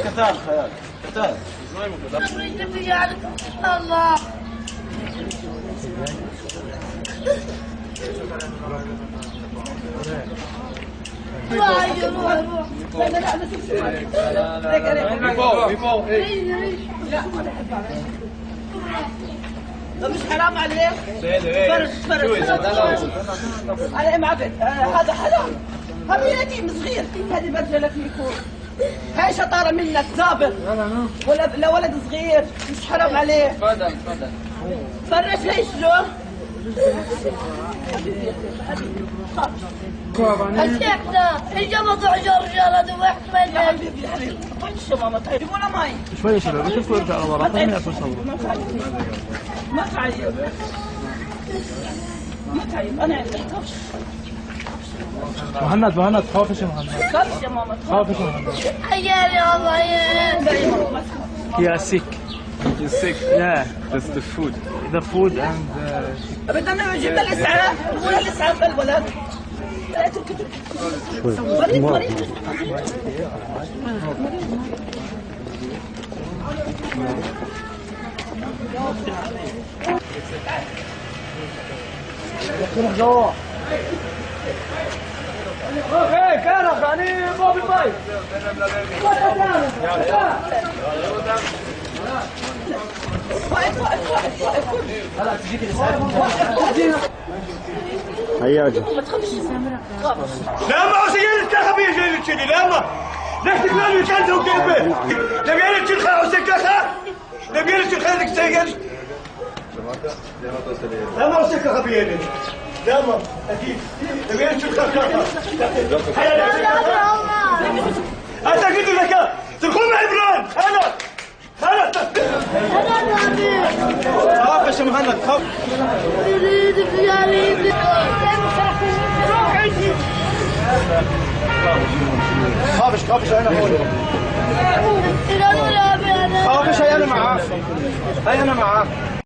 كثار خيال كثار الله مش حرام عليه؟ فرش عليه معبد هذا حرام. هذا يتيم صغير، هذه برجلة فيكم. هاي شطارة منك ظابط ولا ولد صغير، مش حرام عليه. تفضل فرش ليش له؟ الشيخ ده الجماعة رجال هذا واحد يا حبيبي يا حبيبي طيش يا ماما طيب ولا ماي شوية شباب شوفوا ارجع لورا خليني اتصور. ما تعيب ما تعيب انا عندي تخافش مهند خوفش يا مهند. تخافش يا ماما خوفش يا مهند. يا الله يا دايما He is sick. He's sick. Yeah. That's the food. The food and بدنا نجيب الاسعاف ولا الاسعاف الولد مريض ايه كان خاني مو بالبيت. هياجي لا ما هو سيارة كخبي جاي كذي لا ما ليش تقولي كان ذوق قلبه نبيلك تلخا وسكتها نبيلك تلخا لك سيارة لا ما هو سكة خبيني لا ما أكيد نبيلك تلخا أنت قلت لك تقول مع إبراهيم أنا خافش يا مهند خاف. يريد يريد خافش انا